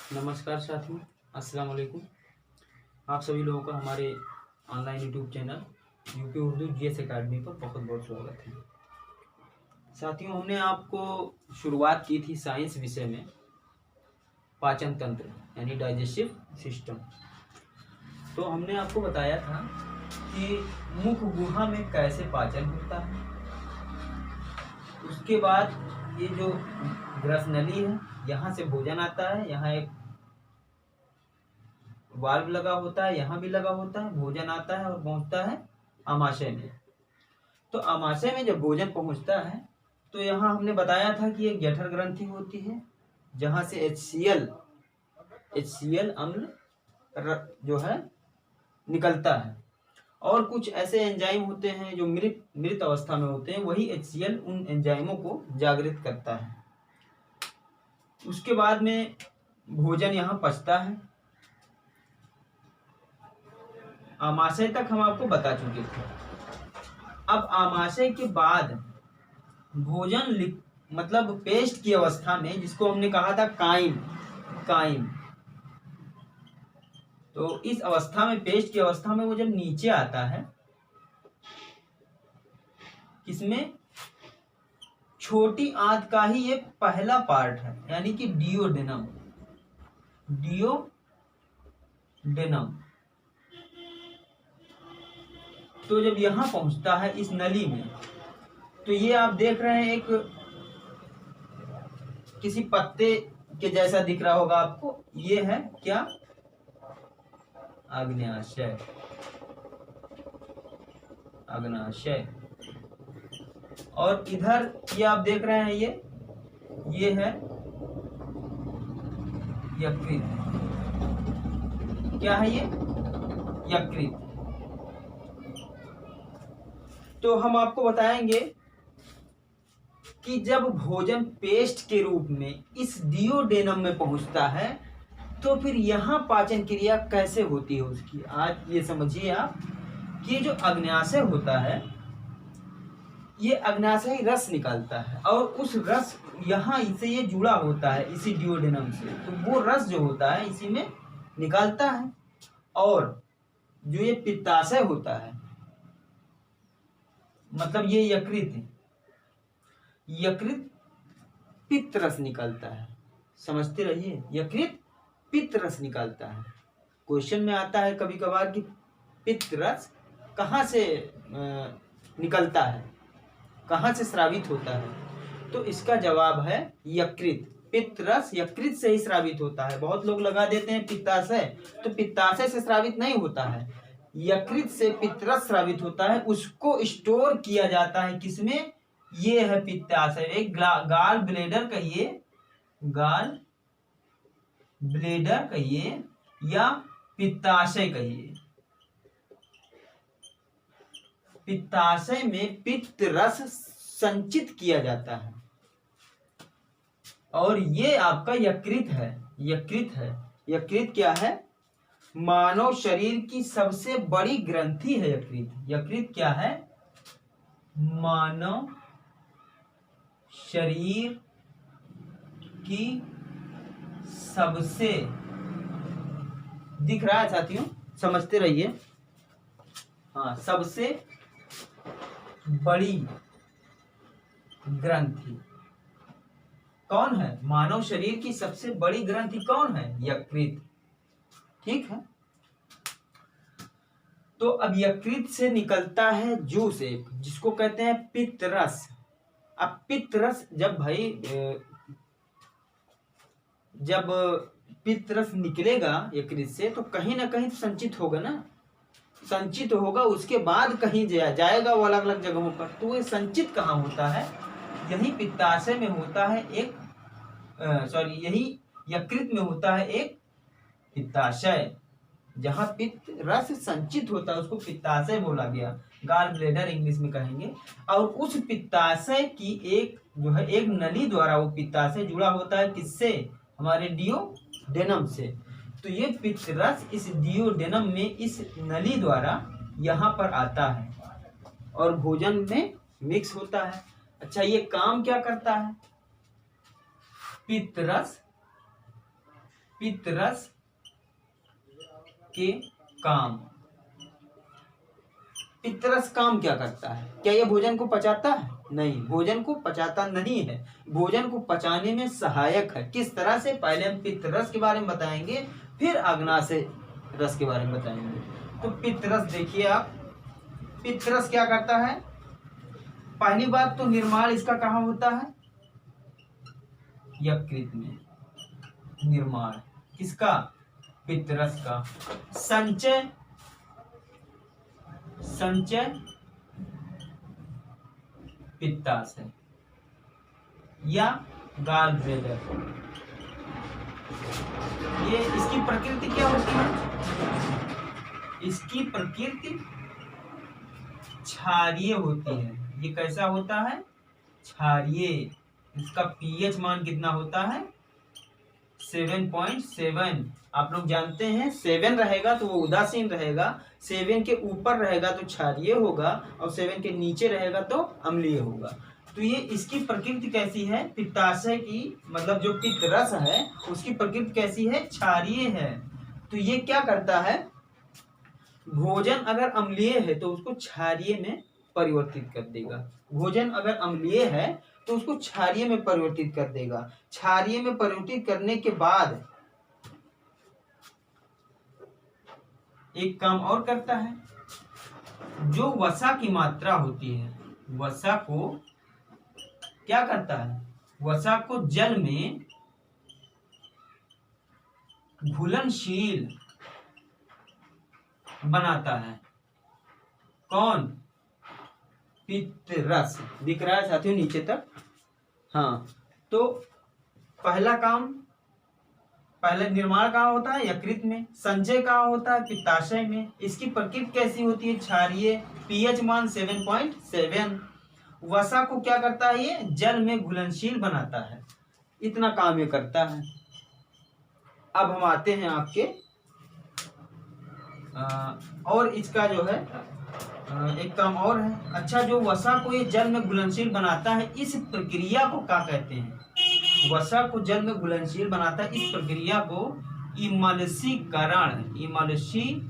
नमस्कार साथियों, अस्सलाम वालेकुम। आप सभी लोगों का हमारे online YouTube channel UP Urdu GS academy पर बहुत बहुत स्वागत है। साथियों, हमने आपको शुरुआत की थी साइंस विषय में पाचन तंत्र यानी डाइजेस्टिव सिस्टम। तो हमने आपको बताया था कि मुख गुहा में कैसे पाचन होता है। उसके बाद ये जो ग्रसनली है, यहाँ से भोजन आता है, यहाँ एक वाल्व लगा होता है, यहाँ भी लगा होता है, भोजन आता है और पहुंचता है आमाशय में। तो आमाशय में जब भोजन पहुंचता है तो यहाँ हमने बताया था कि एक जठर ग्रंथि होती है, जहाँ से HCl अम्ल जो है निकलता है, और कुछ ऐसे एंजाइम होते हैं जो मृत अवस्था में होते हैं, वही HCl उन एंजाइमों को जागृत करता है। उसके बाद में भोजन यहाँ पचता है। आमाशय तक हम आपको बता चुके थे। अब आमाशय के बाद भोजन मतलब पेस्ट की अवस्था में, जिसको हमने कहा था काइम, तो इस अवस्था में, पेस्ट की अवस्था में वो जब नीचे आता है, किसमें? छोटी आंत का ही ये पहला पार्ट है, यानी कि डियोडेनम। तो जब यहां पहुंचता है इस नली में, तो ये आप देख रहे हैं, एक किसी पत्ते के जैसा दिख रहा होगा आपको। ये है क्या? अग्न्याशय। और इधर ये आप देख रहे हैं, ये है यकृत। क्या है ये? यकृत। तो हम आपको बताएंगे कि जब भोजन पेस्ट के रूप में इस डियोडेनम में पहुंचता है तो फिर यहाँ पाचन क्रिया कैसे होती है उसकी। आज ये समझिए आप कि ये जो अग्न्याशय होता है, ये अग्न्याशय रस निकालता है, और उस रस यहाँ से ये जुड़ा होता है इसी डियोडेनम से, तो वो रस जो होता है इसी में निकालता है। और जो ये पित्ताशय होता है, मतलब ये यकृत पित्त रस निकालता है। समझते रहिए, यकृत पित्त रस निकालता है। क्वेश्चन में आता है कभी कभार कि पित्त रस कहाँ से निकलता है, कहाँ से स्रावित होता है, तो इसका जवाब है यकृत। पित्त रस यकृत से ही स्रावित होता है। बहुत लोग लगा देते हैं पित्ताशय, तो पित्ताशय से स्रावित नहीं होता है, यकृत से पित्तरस स्रावित होता है। उसको स्टोर किया जाता है किसमें? ये है पित्ताशय। एक गाल ब्लेडर कहिए या पित्ताशय कहिए। पित्ताशय में पित्त रस संचित किया जाता है, और ये आपका यकृत है। यकृत क्या है? मानव शरीर की सबसे बड़ी ग्रंथि है यकृत क्या है? मानव शरीर की सबसे, दिख रहा है साथियों? समझते रहिए। हाँ, सबसे बड़ी ग्रंथि कौन है? मानव शरीर की सबसे बड़ी ग्रंथि कौन है? यकृत। ठीक है। तो अब यकृत से निकलता है जूस एक, जिसको कहते हैं पित्त रस। अब पित्त रस जब पित्त रस निकलेगा यकृत से, तो कहीं ना कहीं संचित होगा ना, संचित होगा, उसके बाद कहीं जाएगा वो अलग अलग जगहों पर। तो ये संचित कहाँ होता है? यही पित्ताशय में होता है यही यकृत में होता है एक पित्ताशय। जहां पित्त रस संचित होता है उसको पित्ताशय बोला गया, गाल ब्लेडर इंग्लिश में कहेंगे। और उस पित्ताशय की एक नली द्वारा वो पित्ताशय जुड़ा होता है, किससे? हमारे डियोडेनम से। तो ये पित्त रस इस डियोडेनम में इस नली द्वारा यहाँ पर आता है और भोजन में मिक्स होता है। अच्छा, ये काम क्या करता है? पित्त रस पित्तरस के काम। पित्तरस काम क्या करता है? क्या यह भोजन को पचाता है? नहीं, भोजन को पचाता नहीं है, भोजन को पचाने में सहायक है। किस तरह से? पहले हम पित्तरस के बारे में बताएंगे, फिर अग्नाशय रस के बारे में बताएंगे। तो पित्तरस देखिए आप, पित्तरस क्या करता है? पहली बात तो निर्माण इसका कहाँ होता है? यकृत में। निर्माण किसका? पित्तरस का। संचय, संचय पित्ताशय या गाल ब्लैडर। ये इसकी प्रकृति क्या होती है? इसकी प्रकृति क्षारीय होती है। ये कैसा होता है? क्षारीय। इसका पीएच मान कितना होता है? 7.7। आप लोग जानते हैं 7 रहेगा तो वो उदासीन रहेगा, 7 के ऊपर रहेगा तो क्षारीय होगा, और 7 के नीचे रहेगा तो अम्लीय होगा। तो ये इसकी प्रकृति कैसी है? पित्ताशय की, मतलब जो पित्त रस है उसकी प्रकृति कैसी है? क्षारीय है। तो ये क्या करता है? भोजन अगर अम्लीय है तो उसको क्षारीय में परिवर्तित कर देगा। भोजन अगर अम्लीय है तो उसको क्षारीय में परिवर्तित कर देगा। क्षारीय में परिवर्तित करने के बाद एक काम और करता है, जो वसा की मात्रा होती है, वसा को क्या करता है? वसा को जल में घुलनशील बनाता है। कौन? पित्तरस। दिख रहा है साथियों नीचे तक? हाँ, तो पहला काम, पहले निर्माण कहाँ होता है? यकृत में। संचय कहाँ होता है? पित्ताशय में। इसकी प्रकृति कैसी होती है? क्षारीय। पीएच मान 7.7। वसा को क्या करता है? ये जल में घुलनशील बनाता है। इतना काम ये करता है। अब हम आते हैं आपके और इसका जो है एक काम और है। अच्छा, जो वसा को ये जल में घुलनशील बनाता है, इस प्रक्रिया को क्या कहते हैं? वसा को जल में घुलनशील बनाता है, इस प्रक्रिया को इमल्सीकरण, इमल्सीकरण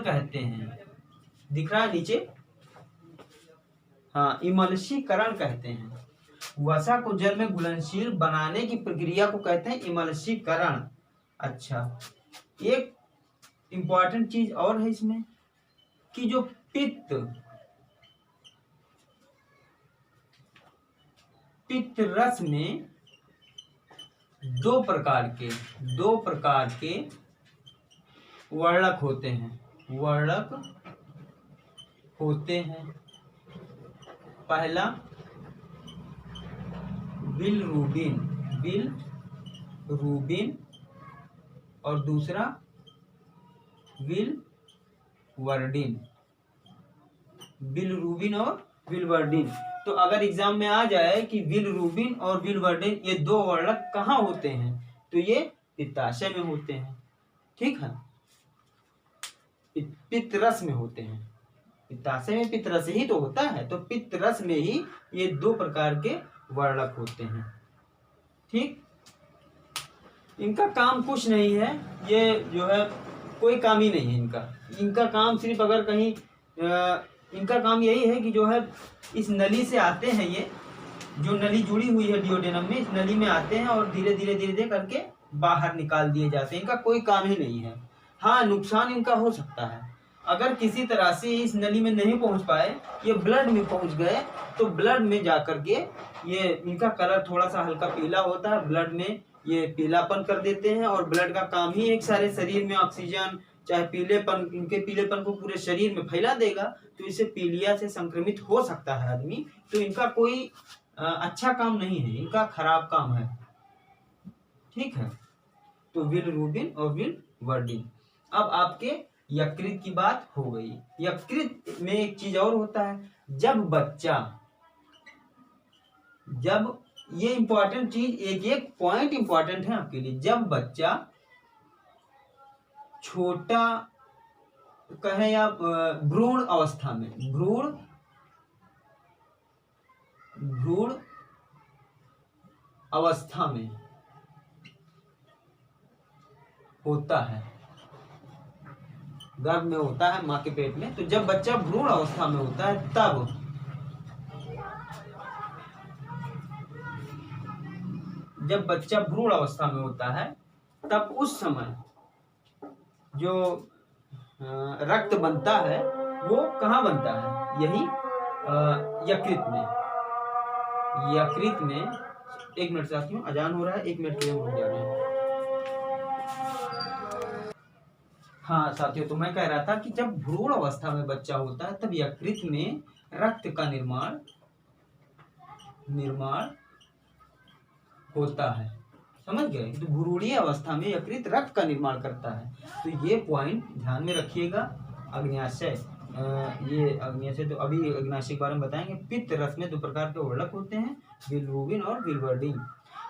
कहते हैं। दिख रहा है नीचे? हाँ, इमल्सीकरण कहते हैं। वसा को जल में घुलनशील बनाने की प्रक्रिया को कहते हैं इमल्सीकरण। अच्छा, एक इंपॉर्टेंट चीज और है इसमें कि जो पित्त रस में दो प्रकार के वर्णक होते हैं। पहला बिलरुबिन और दूसरा विलवर्डिन। बिलरुबिन और विलवर्डिन। तो अगर एग्जाम में आ जाए कि बिलरुबिन और विलवर्डिन ये दो वर्णक कहाँ होते हैं, तो ये पित्ताशय में होते हैं। ठीक है, पित्तरस में होते हैं। पित्ताशय में पित्तरस ही तो होता है, तो पित्तरस में ही ये दो प्रकार के वर्णक होते हैं। ठीक, इनका काम कुछ नहीं है, ये जो है कोई काम ही नहीं है इनका काम सिर्फ अगर कहीं इनका काम यही है कि जो है इस नली से आते हैं, ये जो नली जुड़ी हुई है डिओडेनम में, इस नली में आते हैं और धीरे धीरे करके बाहर निकाल दिए जाते हैं। इनका कोई काम ही नहीं है। हाँ, नुकसान इनका हो सकता है, अगर किसी तरह से इस नली में नहीं पहुंच पाए, ये ब्लड में पहुंच गए, तो ब्लड में जाकर के ये इनका कलर थोड़ा सा हल्का पीला होता है, ब्लड में ये पीलापन कर देते हैं। और ब्लड का काम ही एक सारे शरीर में ऑक्सीजन, चाहे पीलेपन, इनके पीलेपन को पूरे शरीर में फैला देगा, तो इससे पीलिया से संक्रमित हो सकता है आदमी। तो इनका कोई अच्छा काम नहीं है, इनका खराब काम है। ठीक है, तो बिलरुबिन और विलवर्डिन। अब आपके यकृत की बात हो गई। यकृत में एक चीज और होता है, जब ये इंपॉर्टेंट चीज, एक पॉइंट इंपॉर्टेंट है आपके लिए। जब बच्चा छोटा कहे या भ्रूण अवस्था में, भ्रूण अवस्था में होता है, गर्भ में होता है माँ के पेट में। तो जब बच्चा भ्रूण अवस्था में होता है तब जब बच्चा भ्रूण अवस्था में होता है तब उस समय जो रक्त बनता है वो कहाँ बनता है? यही यकृत में। यकृत में, एक मिनट साथियों, अजान हो रहा है, 1 मिनट के लिए रुक जा रहे हैं। हाँ साथियों, तो मैं कह रहा था कि जब भ्रूण अवस्था में बच्चा होता है तब यकृत में रक्त का निर्माण होता है। समझ गए? तो भ्रूणीय अवस्था में यकृत रक्त का निर्माण करता है। तो ये पॉइंट ध्यान में रखिएगा। अग्न्याशय, ये अग्न्याशय तो अभी अग्न्याशय के बारे में बताएंगे। पित्त रस में 2 प्रकार के वर्णक होते हैं, बिलिरुबिन और बिलवर्डिन।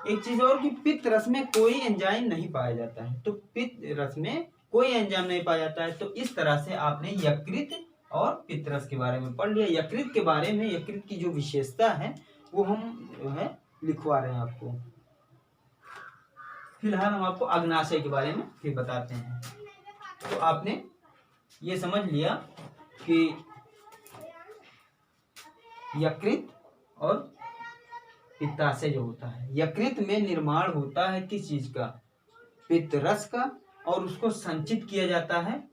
एक चीज और कि पित्त रस में कोई एंजाइम नहीं पाया जाता है। तो पित्त रस में कोई एंजाइम नहीं पाया जाता है। तो इस तरह से आपने यकृत और पित्त रस के बारे में पढ़ लिया। यकृत के बारे में, यकृत की जो विशेषता है वो हम जो है लिखवा रहे हैं आपको। फिलहाल हम आपको अग्न्याशय के बारे में फिर बताते हैं। तो आपने ये समझ लिया कि यकृत और पित्ताशय जो होता है, यकृत में निर्माण होता है किस चीज का? पित्त रस का, और उसको संचित किया जाता है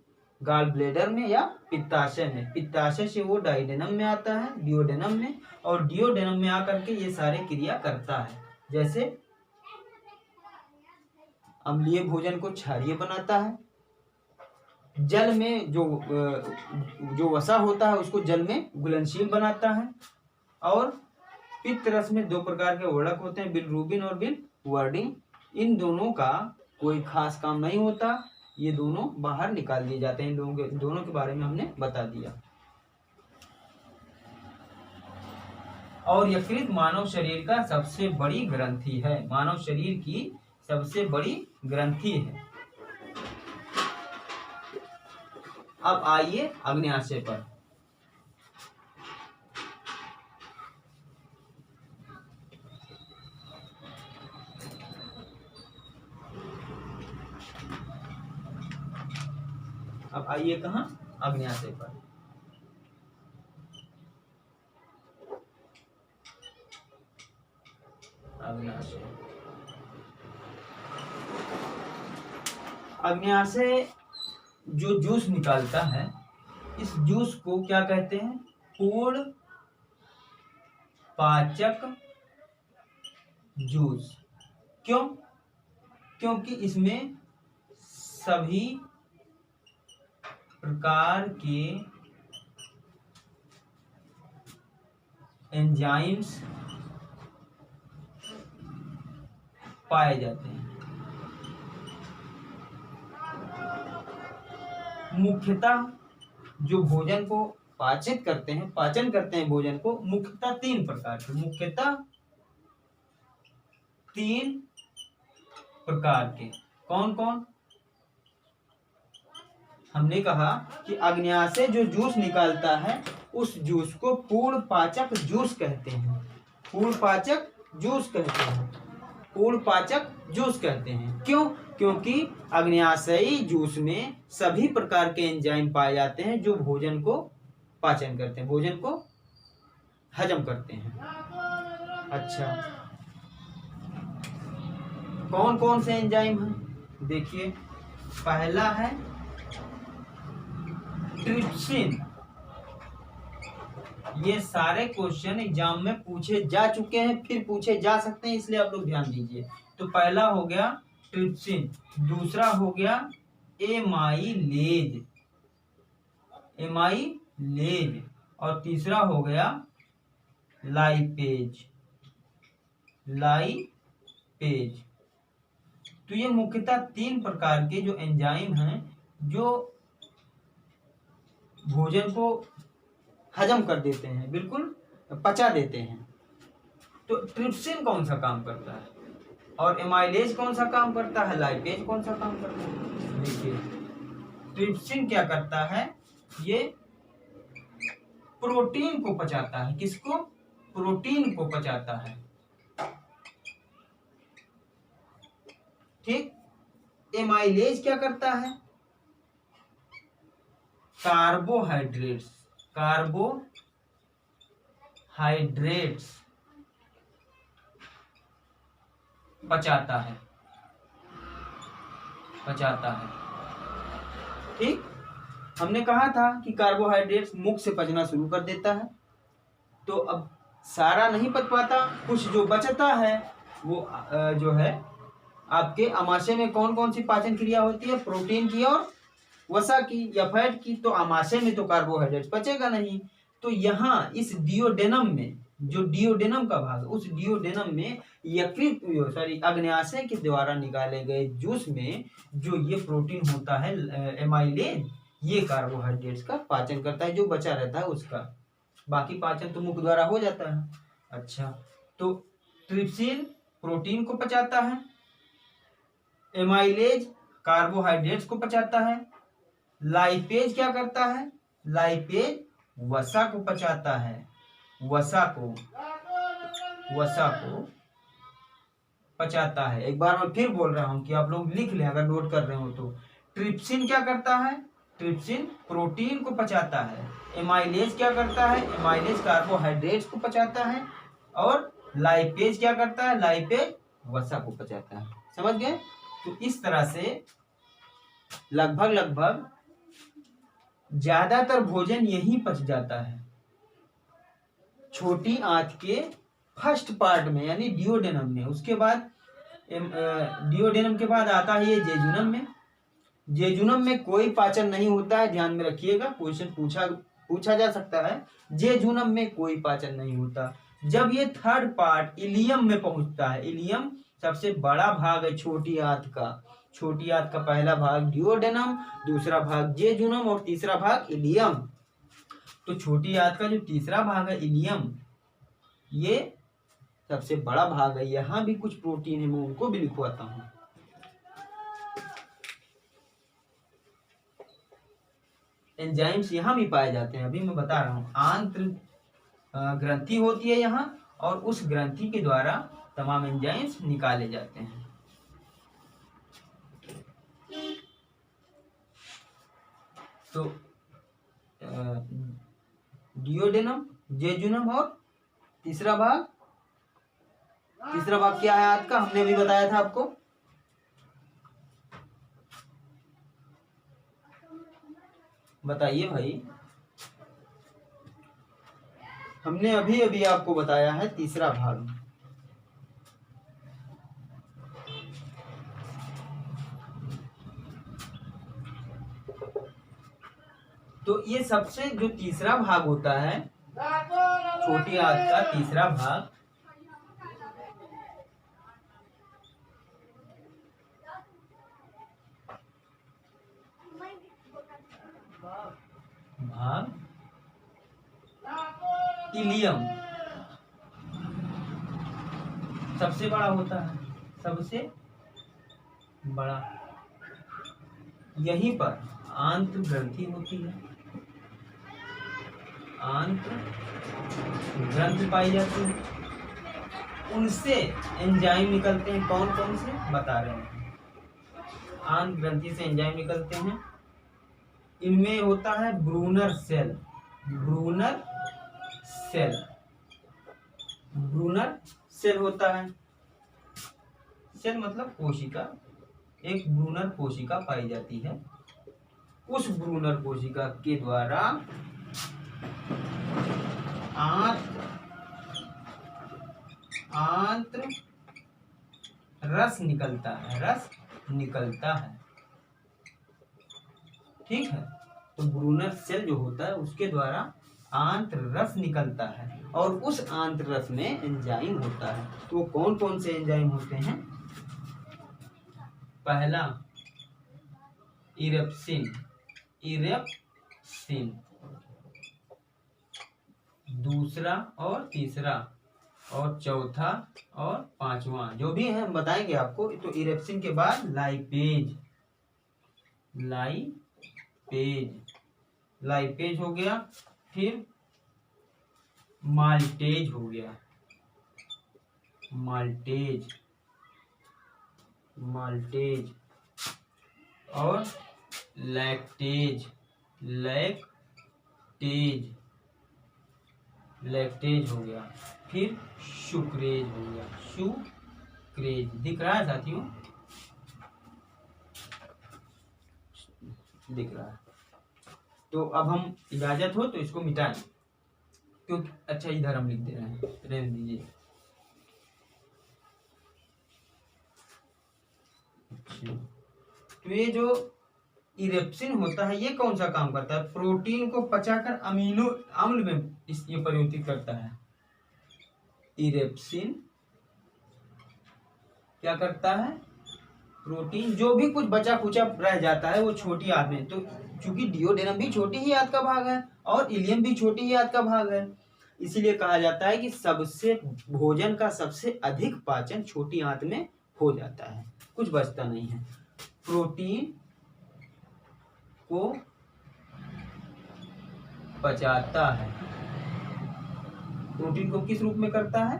गाल ब्लेडर में या पित्ताशय में। पित्ताशय से वो डाइडेनम में आता है, डिओडेनम में, और डिओडेनम में आकर के ये सारे क्रिया करता है। जैसे अम्लीय भोजन को क्षारीय बनाता है, जल में जो वसा होता है उसको जल में घुलनशील बनाता है, और पित्त रस में 2 प्रकार के वर्णक होते हैं, बिलिरुबिन और बिलवर्डिन। इन दोनों का कोई खास काम नहीं होता, ये दोनों बाहर निकाल दिए जाते हैं। इन दोनों के बारे में हमने बता दिया। और यकृत मानव शरीर का सबसे बड़ी ग्रंथि है, मानव शरीर की सबसे बड़ी ग्रंथि है। अब आइए अग्न्याशय पर। अब आइए कहाँ? अग्न्याशय पर। अग्न्याशय, अग्न्याशय जो जूस निकालता है, इस जूस को क्या कहते हैं? पूर्ण पाचक जूस। क्यों? क्योंकि इसमें सभी प्रकार के एंजाइम्स पाए जाते हैं। मुख्यतः जो भोजन को पाचित करते हैं, पाचन करते हैं भोजन को, मुख्यतः 3 प्रकार के, मुख्यतः 3 प्रकार के। कौन कौन? हमने कहा कि अग्न्याशय जो जूस निकालता है उस जूस को पूर्ण पाचक जूस कहते हैं। पूर्ण पाचक जूस कहते हैं। पूर्ण पाचक जूस कहते हैं। क्यों? क्योंकि अग्न्याशयी जूस में सभी प्रकार के एंजाइम पाए जाते हैं जो भोजन को पाचन करते हैं, भोजन को हजम करते हैं। अच्छा, कौन कौन से एंजाइम हैं? देखिए, पहला है ट्रिप्सिन। ये सारे क्वेश्चन एग्जाम में पूछे जा चुके हैं, फिर पूछे जा सकते हैं, इसलिए आप लोग ध्यान दीजिए। तो पहला हो गया ट्रिप्सिन, दूसरा हो गया एमाइलेज, एमाइलेज, और तीसरा हो गया लाइपेज, लाइपेज। तो ये मुख्यतः 3 प्रकार के जो एंजाइम हैं जो भोजन को हजम कर देते हैं, बिल्कुल पचा देते हैं। तो ट्रिप्सिन कौन सा काम करता है, और एमाइलेज कौन सा काम करता है, लाइपेज कौन सा काम करता है? देखिए, ट्रिप्सिन क्या करता है? ये प्रोटीन को पचाता है। किसको? प्रोटीन को पचाता है। ठीक। एमाइलेज क्या करता है? कार्बोहाइड्रेट्स पचाता है। ठीक, हमने कहा था कि कार्बोहाइड्रेट्स मुख से पचना शुरू कर देता है। तो अब सारा नहीं पच पाता, कुछ जो बचता है वो जो है आपके आमाशय में कौन कौन सी पाचन क्रिया होती है? प्रोटीन की और वसा की या फैट की। तो आमाशय में तो कार्बोहाइड्रेट पचेगा नहीं। तो यहाँ इस डिओडेनम में, जो डिओडेनम का भाग, उस डिओडेनम में यकृत अग्न्याशय के द्वारा निकाले गए जूस में जो ये प्रोटीन होता है एमाइलेज, ये कार्बोहाइड्रेट्स का पाचन करता है, जो बचा रहता है उसका। बाकी पाचन तो मुख द्वारा हो जाता है। अच्छा, तो ट्रिप्सिन प्रोटीन को पचाता है, एमाइलेज कार्बोहाइड्रेट्स को पचाता है, लाइपेज क्या करता है? लाइपेज वसा को पचाता है, वसा को पचाता है। एक बार मैं फिर बोल रहा हूं कि आप लोग लिख लें अगर नोट कर रहे हो तो। ट्रिप्सिन क्या करता है? ट्रिप्सिन प्रोटीन को पचाता है। एमाइलेज क्या करता है? एमाइलेज कार्बोहाइड्रेट्स को पचाता है। और लाइपेज क्या करता है? लाइपेज वसा को पचाता है। समझ गए? तो इस तरह से लगभग ज्यादातर भोजन यही पच जाता है, छोटी आंत के फर्स्ट पार्ट में, यानी डिओडेनम में। उसके बाद डिओडेनम के बाद आता है ये जेजुनम में। जेजुनम में कोई पाचन नहीं होता है, ध्यान में रखिएगा, क्वेश्चन पूछा जा सकता है। जेजुनम में कोई पाचन नहीं होता। जब ये थर्ड पार्ट इलियम में पहुंचता है, इलियम सबसे बड़ा भाग है छोटी आंत का। छोटी आंत का पहला भाग डिओडेनम, दूसरा भाग जेजुनम और तीसरा भाग इलियम। तो छोटी आंत का जो तीसरा भाग है इलियम, ये सबसे बड़ा भाग है। यहाँ भी कुछ प्रोटीन है, मैं उनको भी लिखवाता हूँ। एंजाइम्स यहाँ भी पाए जाते हैं, अभी मैं बता रहा हूँ। आंत्र ग्रंथि होती है यहाँ, और उस ग्रंथि के द्वारा तमाम एंजाइम्स निकाले जाते हैं। तो डिओडेनम, जेजुनम और तीसरा भाग क्या है आंत का? हमने अभी बताया था आपको। बताइए भाई, हमने अभी आपको बताया है तीसरा भाग। तो ये सबसे जो तीसरा भाग होता है छोटी आंत का, तीसरा भाग इलियम सबसे बड़ा होता है, सबसे बड़ा। यहीं पर आंत्र ग्रंथि होती है, आंत्र ग्रंथि पाई जाती है। उनसे एंजाइम निकलते हैं। कौन कौन से बता रहे हैं? आंत्र ग्रंथि से एंजाइम निकलते हैं। इनमें होता है ब्रूनर सेल। ब्रूनर सेल होता है। सेल मतलब कोशिका। एक ब्रूनर कोशिका पाई जाती है। उस ब्रूनर कोशिका के द्वारा आंत्र रस निकलता है। ठीक है, तो ब्रूनर सेल जो होता है उसके द्वारा आंत्र रस निकलता है, और उस आंत्र रस में एंजाइम होता है। तो वो कौन कौन से एंजाइम होते हैं? पहला इरेप्सिन, दूसरा और तीसरा और चौथा और पांचवा, जो भी है हम बताएंगे आपको। तो इरेप्सिन के बाद लाइपेज हो गया, फिर माल्टेज हो गया। माल्टेज और लैक्टेज, लैक्टेज हो गया। फिर सुक्रेज हो गया, सुक्रेज दिख रहा है साथियों, दिख रहा है। तो अब हम इजाजत हो तो इसको मिटाएं, क्योंकि अच्छा इधर हम लिख दे रहे हैं, रहने दीजिए। तो ये जो इरेप्सिन होता है ये कौन सा काम करता है? प्रोटीन को पचाकर अमीनो अम्ल में ये परिवर्तित करता है। इरेप्सिन क्या करता है? प्रोटीन जो भी कुछ बचा कुचा रह जाता है वो छोटी आंत में, तो चूंकि डिओडेनम भी छोटी ही आंत का भाग है और इलियम भी छोटी ही आंत का भाग है, इसीलिए कहा जाता है कि सबसे भोजन का सबसे अधिक पाचन छोटी आंत में हो जाता है, कुछ बचता नहीं है। प्रोटीन को पचाता है, प्रोटीन को किस रूप में करता है?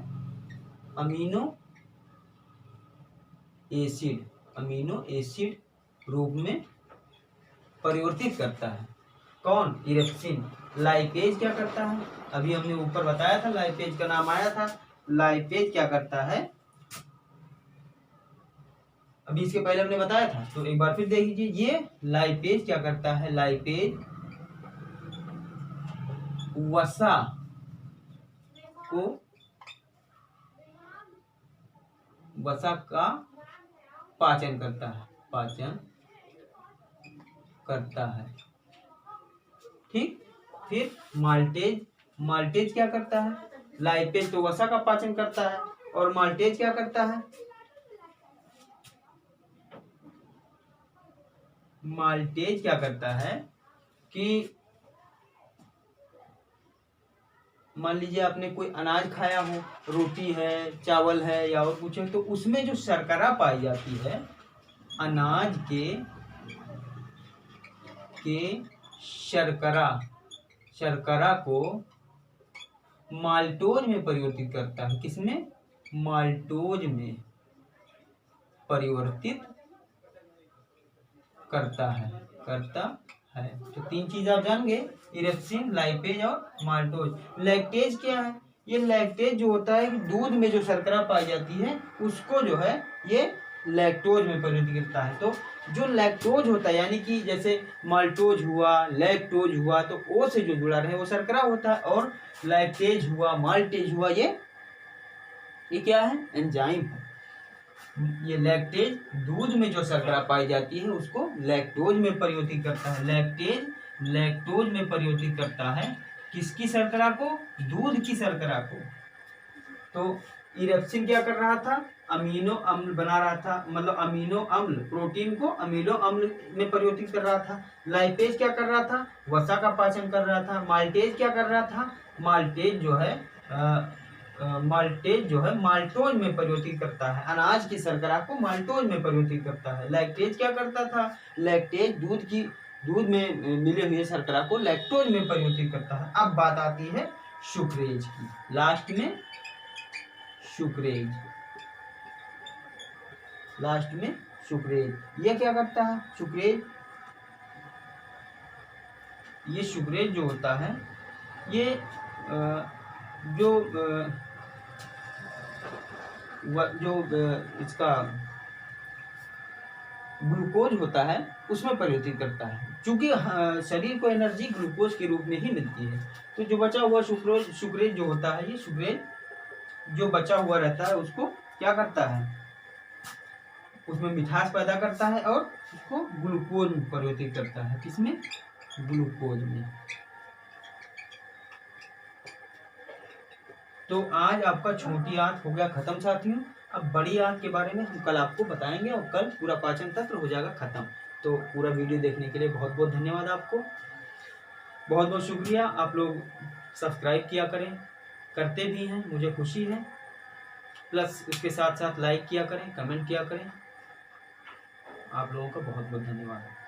अमीनो एसिड रूप में परिवर्तित करता है। कौन? इरेप्सिन। लाइपेज क्या करता है? अभी हमने ऊपर बताया था, लाइपेज का नाम आया था। लाइपेज क्या करता है? अभी इसके पहले हमने बताया था, तो एक बार फिर देख लीजिए। ये लाइपेज क्या करता है? लाइपेज वसा का पाचन करता है, ठीक। फिर माल्टेज क्या करता है? लाइपेज तो वसा का पाचन करता है, और माल्टेज क्या करता है? माल्टेज क्या करता है कि मान लीजिए आपने कोई अनाज खाया हो, रोटी है, चावल है या और कुछ है, तो उसमें जो शर्करा पाई जाती है, अनाज के शर्करा को माल्टोज में परिवर्तित करता है। किसमें? माल्टोज में परिवर्तित करता है। तो तीन चीज आप जान गए, इरेप्सिन, लाइपेज और माल्टोज। लैक्टेज क्या है? ये लैक्टेज जो होता है, दूध में जो शर्करा पाई जाती है उसको जो है ये लैक्टोज में परिवर्तित करता है। तो जो लैक्टोज होता है, यानी कि जैसे माल्टोज हुआ, लैक्टोज हुआ, तो ओ से जो जुड़ा रहे वो शर्करा होता है, और लैक्टेज हुआ, माल्टेज हुआ, ये क्या है? एंजाइम है। ये लैक्टेज दूध में जो शर्करा पाई जाती है उसको लैक्टोज में परिवर्तित करता है। लैक्टोज में परिवर्तित करता है किसकी शर्करा को? दूध की शर्करा को। तो इरेप्सिन क्या कर रहा था? अमीनो अम्ल बना रहा था, मतलब अमीनो अम्ल, प्रोटीन को अमीनो अम्ल में परिवर्तित कर रहा था। लाइपेज क्या कर रहा था? वसा का पाचन कर रहा था। माल्टेज क्या कर रहा था? माल्टेज जो है माल्टोज में परिवर्तित करता है, अनाज की शर्करा को माल्टोज में परिवर्तित करता है। लैक्टेज क्या करता था? लैक्टेज दूध में मिले हुए शर्करा को लैक्टोज में परिवर्तित करता है। अब बात आती है सुक्रेज की, लास्ट में सुक्रेज। ये क्या करता है? सुक्रेज जो होता है, ये इसका ग्लूकोज होता है उसमें परिवर्तित करता है, क्योंकि शरीर को एनर्जी ग्लूकोज के रूप में ही मिलती है। तो जो बचा हुआ सुक्रेज जो होता है, ये सुक्रेज जो बचा हुआ रहता है उसको क्या करता है? उसमें मिठास पैदा करता है और उसको ग्लूकोज में परिवर्तित करता है। किसमें? ग्लूकोज में। तो आज आपका छोटी आंत हो गया खत्म साथियों। अब बड़ी आंत के बारे में हम कल आपको बताएंगे, और कल पूरा पाचन तंत्र हो जाएगा खत्म। तो पूरा वीडियो देखने के लिए बहुत बहुत धन्यवाद आपको, बहुत बहुत शुक्रिया। आप लोग सब्सक्राइब किया करें, करते भी हैं, मुझे खुशी है। प्लस उसके साथ साथ लाइक किया करें, कमेंट किया करें। आप लोगों का बहुत बहुत धन्यवाद।